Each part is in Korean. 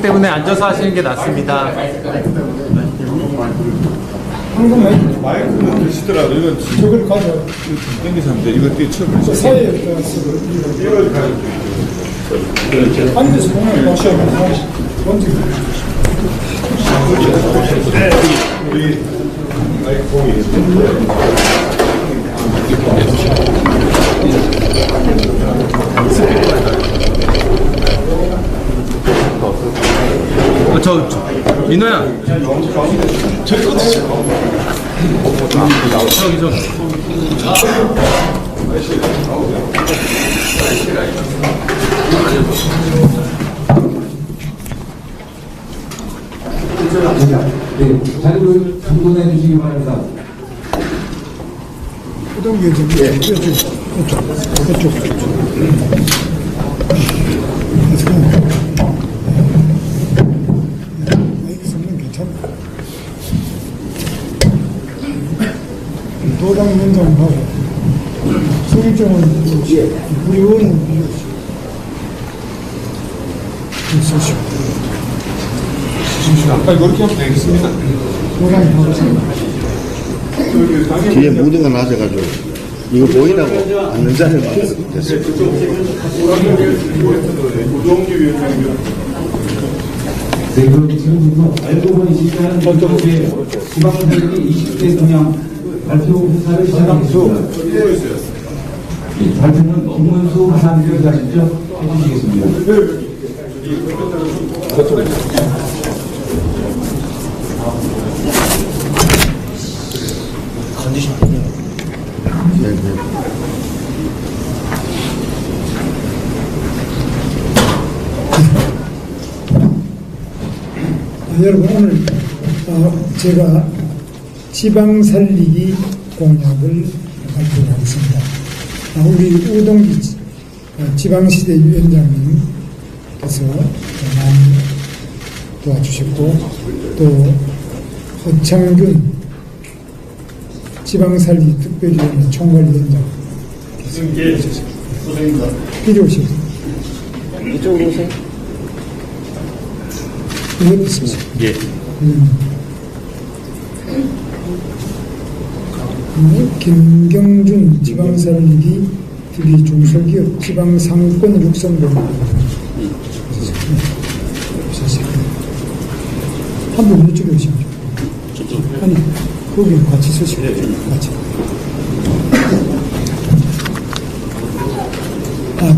때문에 앉아서 하시는 게 낫습니다. 한국 마이크는 드시더라도 이건 저걸 가져 땡기서 하면 돼. 이거 뛰쳐버리죠. 사이에 이걸 가지고 앉아서 보면 마셔야 먼저 우리 마이크 보이 민호야. 저기 저기 좀. 네, 자리를 정돈해 주시기 바랍니다. 호동기 좀 이쪽 도당 운동하고 성일정은 우리 의원은 있으시고 아까 그렇게 하면 되겠습니다. 도당 뒤에 모든 건 낮아가지고 이거 보이라고 앉는 자리를 됐어요. 네, 그럼 지금부터 알고 보니 실시하는 지방선거의 20대 동향 발표 회사를 시작하겠습니다. 발표는 김문수 하산위원장님께서 해주시겠습니다. 여러분 오늘 제가 지방 살리기 공약을 발표하겠습니다. 우리 우동기 지방시대 위원장님께서 많이 도와주셨고 또 허창균 지방살리기 특별위원회 총괄위원장께서 이리 오십시오. 이쪽으로 오세요. 이것도 있습니다. 예. 김경준 지방살리기 TV 중소기업 지방상권 육성본부 한분 이쪽에 오십시오. 아니 거기 같이 서시고 같이.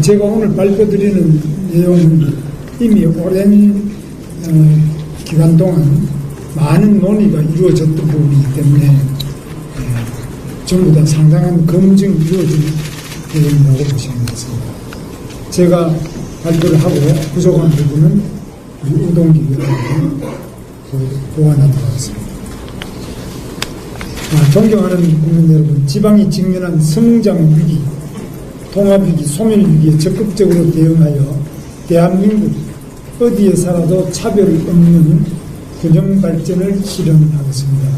제가 오늘 발표드리는 내용은 이미 오랜 기간 동안 많은 논의가 이루어졌던 부분이기 때문에 전부 다 상당한 검증이 이루어진 내용이라고 보시면 되겠습니다. 제가 발표를 하고 부족한 부분은 우리 우동기 위원장이 보완하도록 하겠습니다. 존경하는 국민 여러분, 지방이 직면한 성장 위기, 통합 위기, 소멸 위기에 적극적으로 대응하여 대한민국 어디에 살아도 차별 없는 균형 발전을 실현하겠습니다.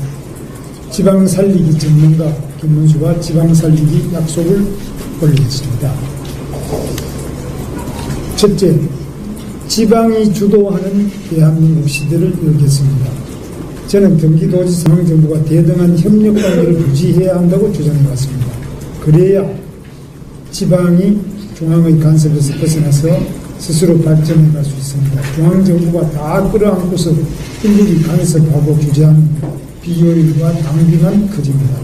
지방 살리기 전문가 김문수가 지방 살리기 약속을 올리겠습니다. 첫째, 지방이 주도하는 대한민국 시대를 열겠습니다. 저는 경기도지사 중앙정부가 대등한 협력 관계를 유지해야 한다고 주장해왔습니다. 그래야 지방이 중앙의 간섭에서 벗어나서 스스로 발전해 갈 수 있습니다. 중앙정부가 다 끌어안고서 일일이 간섭하고 규제하는 비효율과 낭비만 커집니다.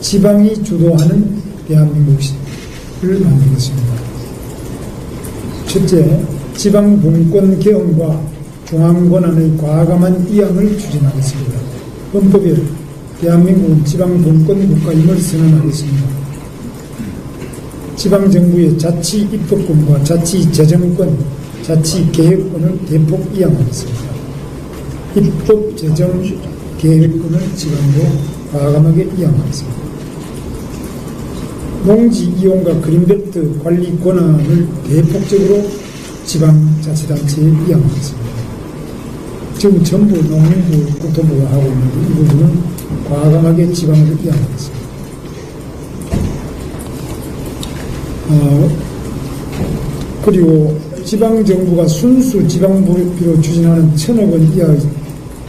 지방이 주도하는 대한민국을 만들겠습니다. 첫째, 지방 분권 개헌과 중앙권한의 과감한 이양을 추진하겠습니다. 헌법에 대한민국은 지방 분권 국가임을 선언하겠습니다. 지방정부의 자치 입법권과 자치 재정권, 자치 계획권을 대폭 이양하겠습니다. 입법, 재정, 계획권을 지방으로 과감하게 이양하겠습니다. 농지 이용과 그린벨트 관리 권한을 대폭적으로 지방자치단체에 이양하겠습니다. 지금 전부 농림부, 국토부가 하고 있는 이 부분은 과감하게 지방으로 이양하겠습니다. 그리고 지방정부가 순수 지방비로 추진하는 1,000억 원 이하의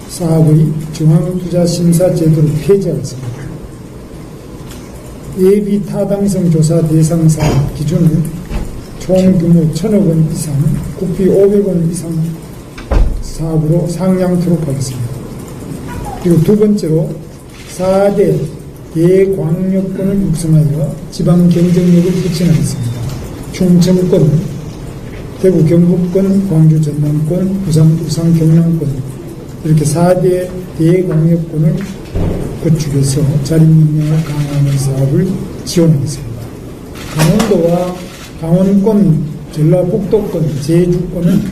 사업의 중앙투자심사제도를 폐지하겠습니다. 예비 타당성 조사 대상 사업 기준은 총규모 1,000억 원 이상, 국비 500원 이상 사업으로 상향토록 하겠습니다. 그리고 두 번째로 4대 대광역권을 육성하여 지방 경쟁력을 혁신하겠습니다. 충청권, 대구 경북권, 광주 전남권, 부산 울산 경남권 이렇게 4대 대광역권을 구축해서 자립 역량을 강화하는 사업을 지원하겠습니다. 강원도와 강원권, 전라북도권, 제주권은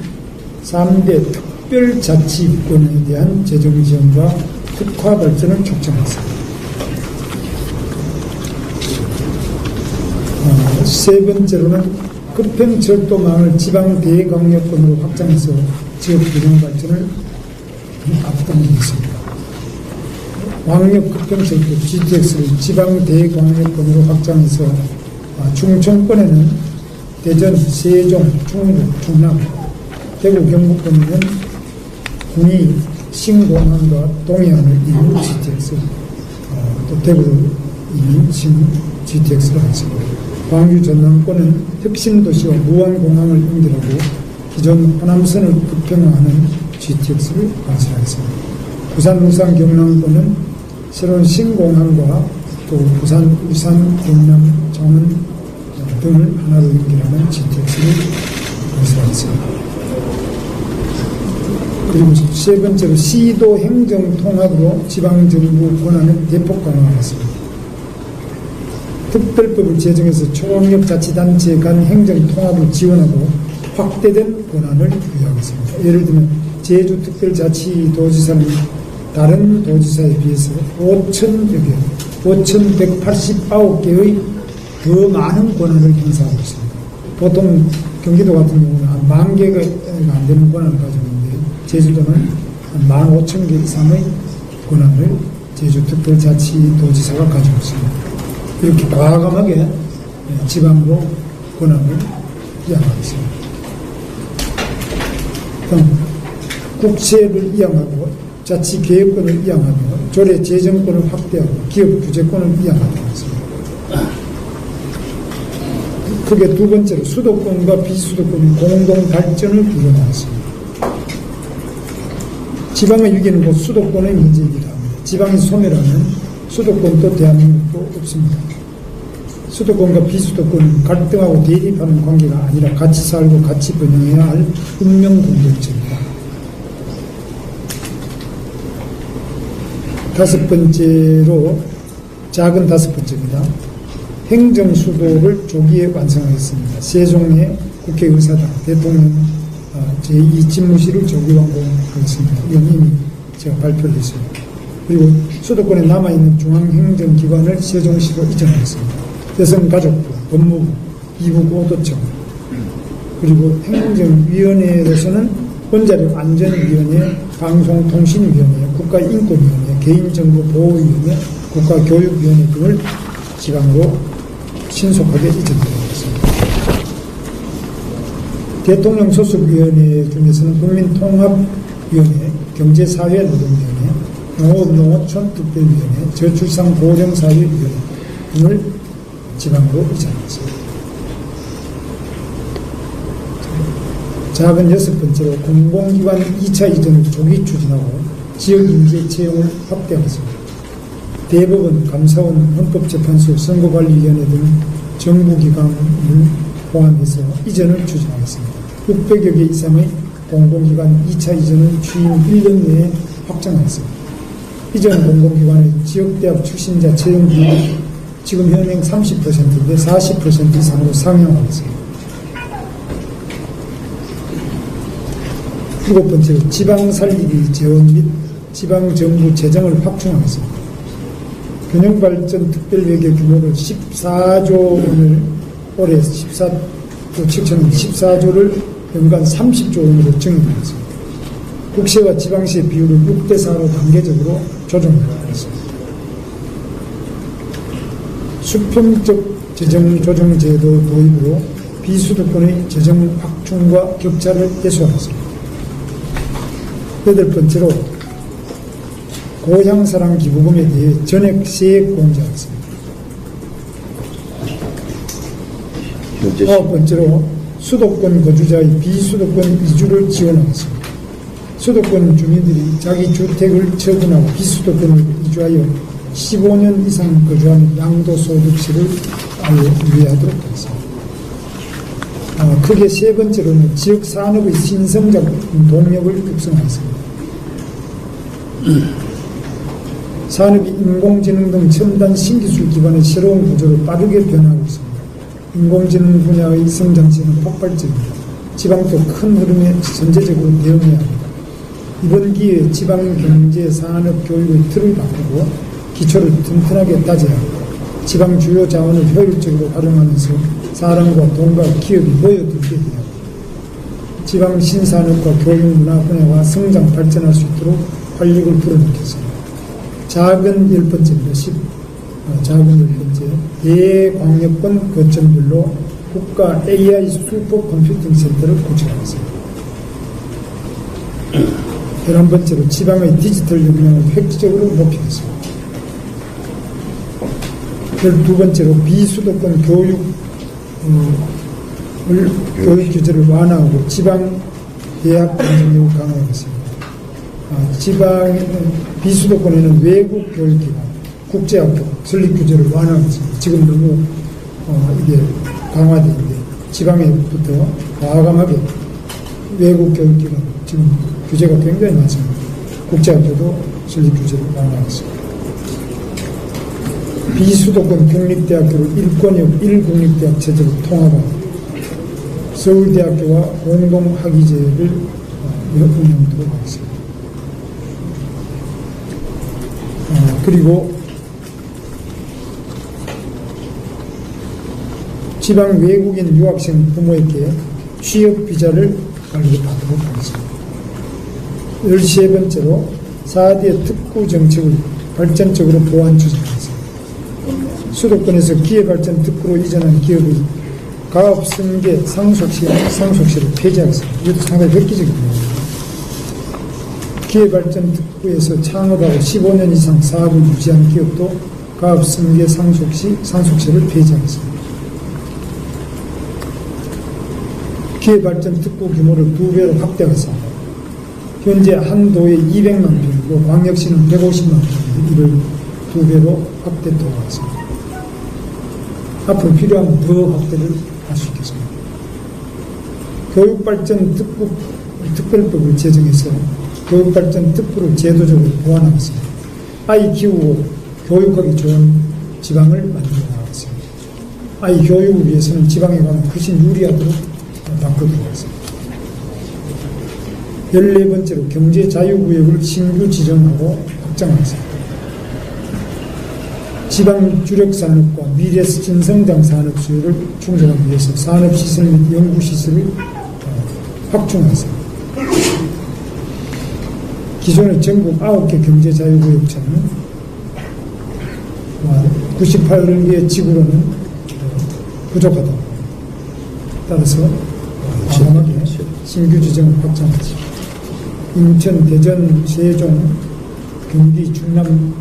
3대 특별자치권에 대한 재정 지원과 특화 발전을 촉진하겠습니다. 세 번째로는 급행철도망을 지방 대광역권으로 확장해서 지역 균형 발전을 앞당기겠습니다. 광역 급행철도 GTX를 지방 대광역권으로 확장해서 충청권에는 대전, 세종, 충북, 충남, 대구, 경북권에는 군위, 신공항과 동해안을 이룬 GTX, 또 대구를 이룬 GTX를 하겠습니다. 광주 전남권은 혁신도시와 무안공항을 연결하고 기존 호남선을 급행화하는 GTX를 건설하겠습니다. 부산, 울산, 경남권은 새로운 신공항과 또 부산, 울산, 경남, 창원 등을 하나로 연결하는 GTX를 건설하겠습니다. 그리고 세 번째로 시도 행정 통합으로 지방정부 권한을 대폭 강화하겠습니다. 특별법을 제정해서 초강력자치단체 간 행정 통합을 지원하고 확대된 권한을 부여하겠습니다. 예를 들면 제주특별자치도지사는 다른 도지사에 비해서 5,189개의 더 많은 권한을 행사하고 있습니다. 보통 경기도 같은 경우는 한 10,000개가 안 되는 권한을 가지고 있는데 제주도는 한 15,000개 이상의 권한을 제주특별자치도지사가 가지고 있습니다. 이렇게 과감하게 지방으로 권한을 이양하겠습니다. 다음, 국세를 이양하고 자치개혁권을 이양하며 조례 재정권을 확대하고 기업 규제권을 이양하겠습니다. 크게 두 번째로 수도권과 비수도권의 공동 발전을 이뤄나갔습니다. 지방의 위기는 곧 수도권의 문제이기도 합니다. 지방이 소멸하면 수도권도 대한민국도 없습니다. 수도권과 비수도권은 갈등하고 대립하는 관계가 아니라 같이 살고 같이 번영해야 할 운명 공동체입니다. 다섯 번째로 작은 다섯 번째입니다. 행정수도를 조기에 완성하겠습니다. 세종의 국회의사당, 대통령 제2집무실을 조기 완공하겠습니다. 이건 이미 제가 발표를 했습니다. 그리고 수도권에 남아있는 중앙행정기관을 세종시로 이전하겠습니다. 여성가족부, 법무부, 이북오도청, 그리고 행정위원회로서는 원자력안전위원회, 방송통신위원회, 국가인권위원회, 개인정보보호위원회, 국가교육위원회 등을 지방으로 신속하게 이전하겠습니다. 대통령 소속위원회 중에서는 국민통합위원회, 경제사회노동위원회, 농업농어촌특별위원회, 저출산보정사회위원회 등을 지방으로 이전하겠습니다. 작은 여섯 번째로 공공기관 2차 이전을 조기 추진하고 지역인재 채용을 확대하겠습니다. 대법원, 감사원, 헌법재판소, 선거관리위원회 등 정부기관을 포함해서 이전을 추진하겠습니다. 600여 개 이상의 공공기관 2차 이전을 취임 1년 내에 확정하겠습니다. 이전 공공기관의 지역대학 출신자 채용 비율이 지금 현행 30%인데 40% 이상으로 상향하겠습니다. 일곱 번째로 지방살리기 지원 및 지방정부 재정을 확충하겠습니다. 균형발전 특별회계 규모를 14조 원을 올해 14조 7천원 14조를 연간 30조 원으로 증액하겠습니다. 국세와 지방세 비율을 6대4로 단계적으로 조정하겠습니다. 수평적 재정 조정 제도 도입으로 비수도권의 재정 확충과 격차를 해소하겠습니다. 여덟 번째로 고향사랑 기부금에 대해 전액 세액 공제하겠습니다. 아홉 번째로 수도권 거주자의 비수도권 이주를 지원하겠습니다. 수도권 주민들이 자기 주택을 처분하고 비수도권으로 이주하여 15년 이상 거주하는 양도소득세를 유예하도록 하겠습니다. 크게 세 번째로는 지역 산업의 신성장 동력을 육성하겠습니다. 산업이 인공지능 등 첨단 신기술 기반의 새로운 구조로 빠르게 변화하고 있습니다. 인공지능 분야의 성장세는 폭발적입니다. 지방도 큰 흐름에 선제적으로 대응해야 합니다. 이번 기회에 지방 경제, 산업, 교육의 틀을 바꾸고 기초를 튼튼하게 다져야 합니다. 지방 주요 자원을 효율적으로 활용하면서 사람과 돈과 기업이 모여들게 해야 합니다. 지방 신산업과 교육 문화 분야와 성장 발전할 수 있도록 활력을 불어넣겠습니다. 작은 열 번째입니다. 작은 열 번째. 대광역권 거점별로 국가 AI 슈퍼컴퓨팅 센터를 구축하겠습니다. 11번째로 지방의 디지털 역량을 획기적으로 높이겠습니다. 12번째로 비수도권 교육 규제를 완화하고 지방 대학 경쟁력을 강화하겠습니다. 비수도권에는 외국 교육기관, 국제학교 설립 규제를 완화하겠습니다. 지금 너무 이게 강화되는데 지방에부터 과감하게 외국 교육기관 지금 규제가 굉장히 많습니다. 국제학교도 설립 규제를 완화하겠습니다. 비수도권 국립대학교를 1공립대학 체제로 통합하고 서울대학교와 공동학위제를 운영하도록 하겠습니다. 그리고 지방 외국인 유학생 부모에게 취업비자를 발급하도록 하겠습니다. 13번째로 4대 특구 정책을 발전적으로 보완 추진하겠습니다. 수도권에서 기회발전 특구로 이전한 기업의 가업승계 상속세를 폐지하겠습니다. 이것도 상당히 획기적입니다. 기회발전 특구에서 창업하고 15년 이상 사업을 유지한 기업도 가업승계 상속세를 폐지하겠습니다. 기회발전 특구 규모를 2배로 확대하겠습니다. 현재 한 도에 200만 평이고 광역시는 150만 평인데 이를 2배로 확대 도하겠습니다. 앞으로 필요하면 더 확대를 할 수 있겠습니다. 교육발전 특별법을 제정해서 교육발전 특구를 제도적으로 보완하겠습니다. 아이 키우고 교육하기 좋은 지방을 만들어 나가겠습니다. 아이 교육을 위해서는 지방에 가면 훨씬 유리하도록 바꾸도록 하겠습니다. 14번째로 경제 자유구역을 신규 지정하고 확장하겠습니다. 지방 주력 산업과 미래 신성장 산업 수요를 충족하기 위해서 산업시설 및 연구시설을 확충하겠습니다. 기존의 전국 9개 경제자유구역처는 98개의 지구로는 부족하다. 따라서 과감하게 신규 지정을 확장하겠습니다. 인천, 대전, 세종, 경기, 충남,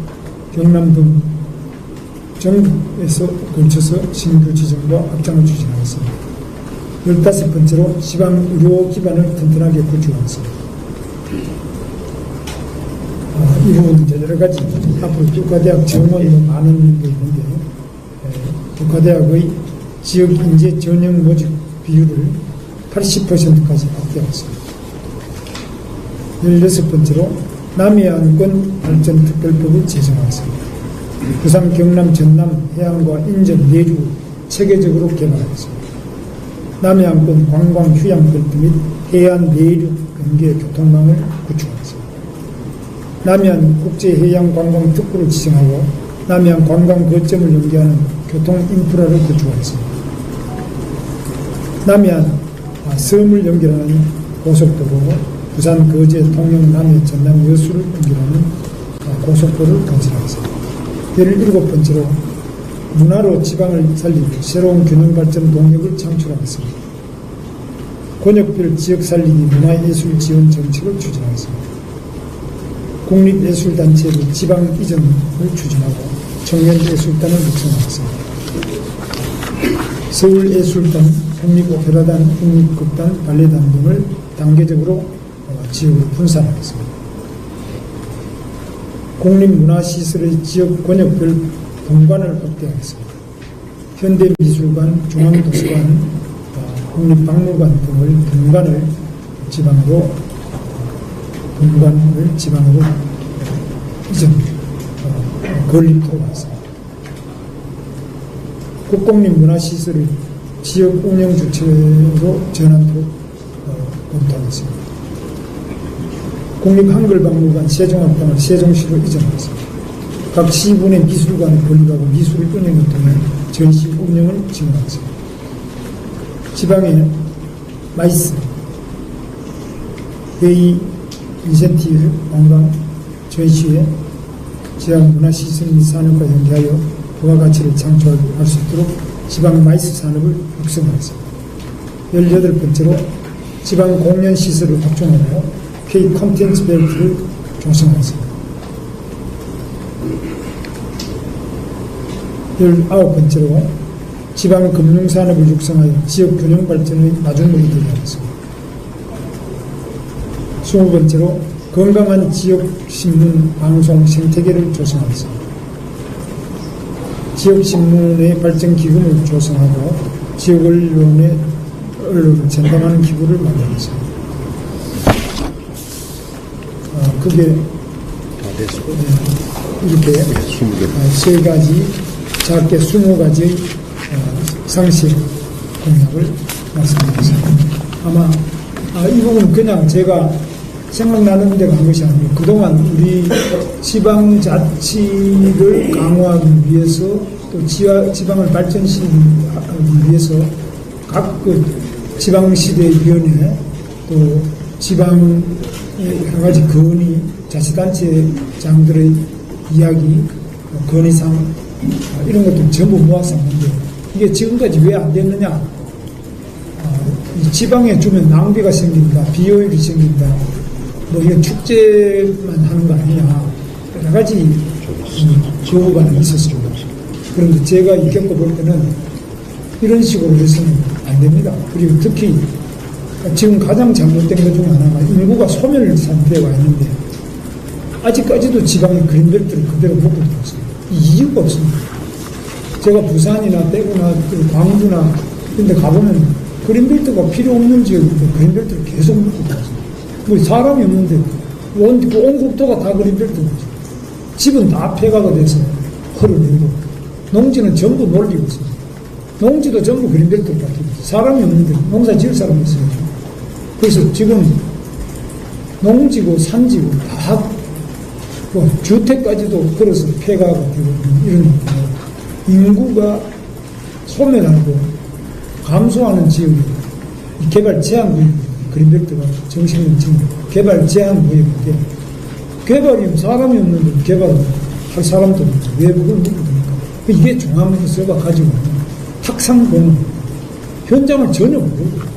경남 등 전국에서 걸쳐서 신규 지정과 확장을 추진하겠습니다. 15번째로 지방 의료 기반을 튼튼하게 구축하겠습니다. 이 부분은 여러 가지 앞으로 국가대학 정원이 많은 게 있는데 국가대학의 지역 인재 전형 모집 비율을 80%까지 확대하겠습니다. 16번째로 남해안권 발전 특별법을 제정하겠습니다. 부산, 경남, 전남, 해안과 인천, 내주 체계적으로 개발하겠습니다. 남해안권 관광 휴양벨트 및 해안 내륙 경계 교통망을 구축하겠습니다. 남해안 국제해양관광 특구를 지정하고 남해안 관광 거점을 연계하는 교통 인프라를 구축하겠습니다. 남해안 섬을 연결하는 고속도로, 부산, 거제, 통영, 남해, 전남, 여수를 연결하는 고속도로를 건설하겠습니다. 17번째로 문화로 지방을 살리고 새로운 균형 발전 동력을 창출하겠습니다. 권역별 지역 살리기 문화예술 지원 정책을 추진하겠습니다. 국립예술단체의 지방 이전을 추진하고 청년예술단을 육성하겠습니다. 서울예술단, 국립오페라단, 국립극단, 발레단 등을 단계적으로 지역으로 분산하겠습니다. 국립문화시설의 지역 권역별 본관을 확대하겠습니다. 현대미술관, 중앙도서관, 국립박물관 등을 본관을 지방으로 이전 건립토록 하겠습니다. 국공립문화시설을 지역 운영 주체로 전환토록 검토하겠습니다. 국립한글박물관 세종학당을 세종시로 이전하겠습니다. 각 시군의 미술관을 건립하고 미술 운영을 통해 전시 운영을 지원하겠습니다. 지방의 마이스, 회의, 인센티브, 관광, 전시회, 지방 문화시설 및 산업과 연계하여 부가가치를 창출할 수 있도록 지방 마이스 산업을 육성하겠습니다. 18번째로 지방 공연시설을 확충하여 K 콘텐츠 벨트를 조성하겠습니다. 19번째로 지방 금융산업을 육성하여 지역 균형 발전의 마중물이 되게 하겠습니다. 20번째로 건강한 지역신문, 방송, 생태계를 조성하겠습니다. 지역신문의 발전기금을 조성하고 지역 언론을 전담하는 기구를 만들겠습니다. 그게 이렇게 3가지, 작게 20가지의 상식 공약을 말씀드리겠습니다. 아마 이 부분은 그냥 제가 생각나는 데가 한 것이 아니고 그동안 우리 지방자치를 강화하기 위해서 또 지방을 발전시키기 위해서 각 지방시대위원회 또 지방의 여러 가지 건의, 자치단체장들의 이야기, 건의사항 이런 것들 전부 모아서 하는데 이게 지금까지 왜 안 됐느냐? 이 지방에 주면 낭비가 생긴다, 비효율이 생긴다, 뭐 이건 축제만 하는 거 아니냐, 여러 가지 조언이 있었습니다. 그런데 제가 겪어볼 때는 이런 식으로 해서는 안 됩니다. 그리고 특히 지금 가장 잘못된 것 중 하나가 인구가 소멸 상태에 와 있는데 아직까지도 지방의 그린벨트를 그대로 묶고 있습니다. 이유가 없습니다. 제가 부산이나 대구나 광주나 이런 데 가보면 그린벨트가 필요 없는 지역인데 그린벨트를 계속 묶고 있습니다. 뭐 사람이 없는데 온 국토가 다 그린벨트고 집은 다 폐가가 돼서 헐어내고 농지는 전부 놀리고 있습니다. 농지도 전부 그린벨트로 바뀌고 있어요. 사람이 없는데 농사 지을 사람이 있어요. 그래서 지금 농지고 산지고 다 주택까지도 걸어서 폐가가 되고 이런 인구가 소멸하고 감소하는 지역이 개발 제한 구역, 그린벨트가 정식은 지금 개발 제한 구역인데 개발이 사람이 없는데 개발을 할 사람도 없죠. 왜 그걸 못 합니까? 이게 중앙에서가 가지고 있는 탁상공원 현장을 전혀 모르고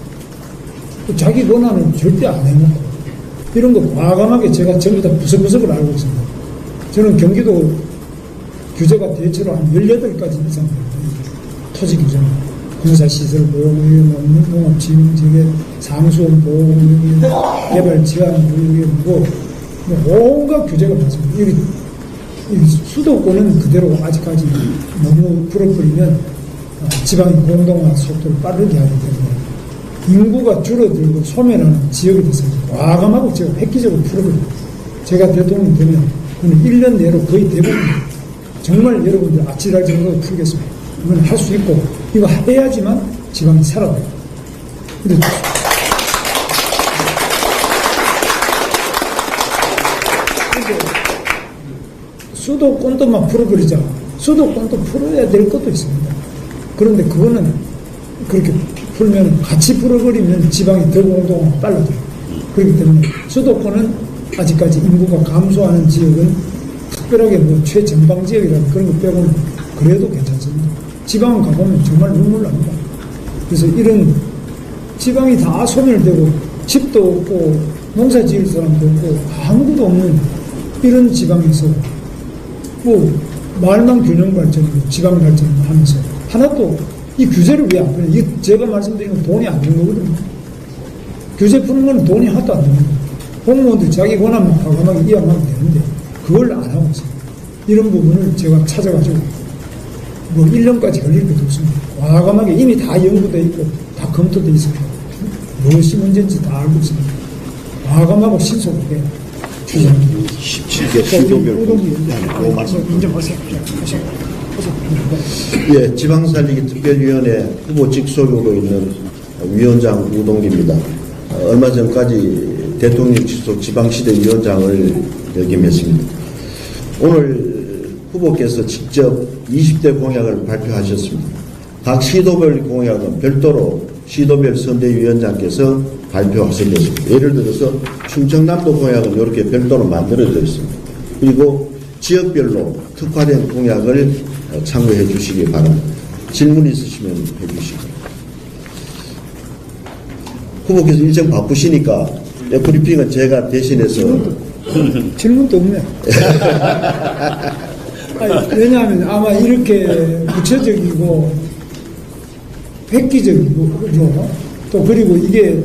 자기 권한은 절대 안 해놓고 이런 거 과감하게 제가 전부 다 구석구석을 알고 있습니다. 저는 경기도 규제가 대체로 한 18가지 이상 토지 규제, 군사시설 보호구역, 농업진흥지역, 상수원 보호구역, 개발 제한 구역, 온갖 규제가 많습니다. 여기 수도권은 그대로 아직까지 너무 풀어버리면 지방의 공동화 속도를 빠르게 하기 때문에 인구가 줄어들고 소멸하는 지역에 대해서 과감하고 제가 획기적으로 풀어버립니다. 제가 대통령이 되면 1년 내로 거의 대부분 정말 여러분들 아찔할 정도로 풀겠습니다. 이건 할 수 있고 이거 해야지만 지방이 살아나요. 근데 수도권도만 풀어버리자. 수도권도 풀어야 될 것도 있습니다. 그런데 그거는 그렇게 풀면 같이 풀어버리면 지방이 더 공동화가 빨라져요. 그렇기 때문에 수도권은 아직까지 인구가 감소하는 지역은 특별하게 뭐 최전방 지역이라는 그런 거 빼고는 그래도 괜찮습니다. 지방 가보면 정말 눈물 납니다. 그래서 이런 지방이 다 소멸되고 집도 없고 농사 지을 사람도 없고 아무것도 없는 이런 지방에서 뭐 말만 균형 발전이고 지방 발전을 하면서 하나도 이 규제를 왜 안 푸냐. 이게 제가 말씀드린 건 돈이 안 드는 거거든요. 규제 푸는 건 돈이 하나도 안 드는 거예요. 공무원들 자기 권한만 과감하게 이양하면 되는데 그걸 안 하고 있어요. 이런 부분을 제가 찾아가지고 뭐 1년까지 걸릴 것도 없습니다. 과감하게 이미 다 연구되어 있고 다 검토되어 있어요. 무엇이 문제인지 다 알고 있습니다. 과감하고 신속하게 추진합니다. 17개 시도별 인정하세요. 예, 지방살리기 특별위원회 후보 직속으로 있는 위원장 우동기입니다. 얼마 전까지 대통령 직속 지방시대위원장을 역임했습니다. 오늘 후보께서 직접 20대 공약을 발표하셨습니다. 각 시도별 공약은 별도로 시도별 선대위원장께서 발표하셨습니다. 예를 들어서 충청남도 공약은 이렇게 별도로 만들어져 있습니다. 그리고 지역별로 특화된 공약을 참고해 주시기 바랍니다. 질문 있으시면 해 주시기 바랍니다. 후보께서 일정 바쁘시니까 브리핑은 제가 대신해서 질문도 없네. 아니, 왜냐하면 아마 이렇게 구체적이고 획기적이고 그죠? 또 그리고 이게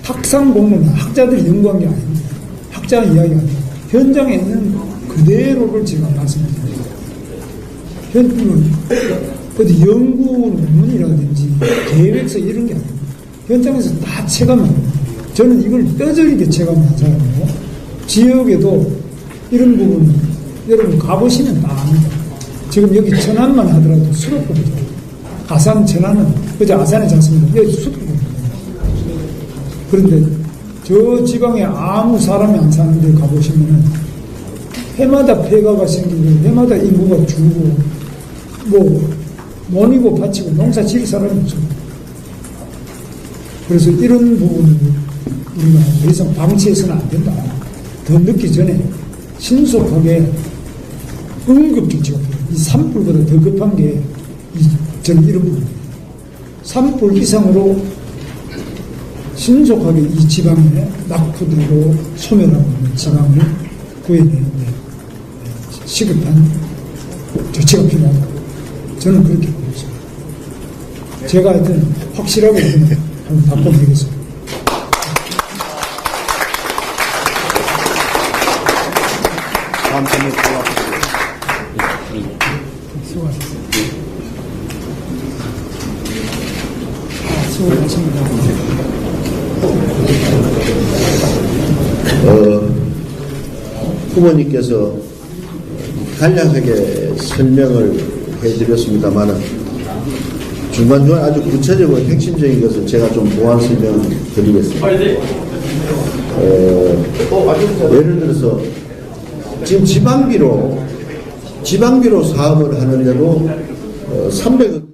탁상 공론 학자들이 연구한 게 아닙니다. 학자 이야기가 아니고 현장에 있는 그대로를 제가 말씀드립니다. 어디 연구 논문이라든지 계획서 이런 게 아닙니다. 현장에서 다 체감합니다. 저는 이걸 뼈저리게 체감한 사람이고 지역에도 이런 부분은 여러분 가보시면 다 압니다. 지금 여기 천안만 하더라도 수도권이죠. 아산 천안은 어제 아산에 잤습니다. 여기 수도권입니다. 그런데 저 지방에 아무 사람이 안 사는 데 가보시면은 해마다 폐가가 생기고 해마다 인구가 줄고 뭐 논이고 밭이고 농사 지을 사람이 없습니다. 그래서 이런 부분을 우리가 더 이상 방치해서는 안 된다. 더 늦기 전에 신속하게 응급조치가 필요해요. 이 산불보다 더 급한 게 저는 이런 부분입니다. 산불 이상으로 신속하게 이 지방에 낙후되고 소멸하고 있는 지방을 구해내는데 시급한 조치가 필요하다. 저는 그렇게 보고 있습니다. 제가 하여튼 확실하게 한번 바꿔드리겠습니다. 다음 질문 수고하셨습니다. 수고하셨습니다. 후보님께서 간략하게 설명을 해드렸습니다만 중간중간 아주 구체적으로 핵심적인 것을 제가 좀 보완 설명을 드리겠습니다. 예를 들어서 지금 지방비로 사업을 하는데도 300억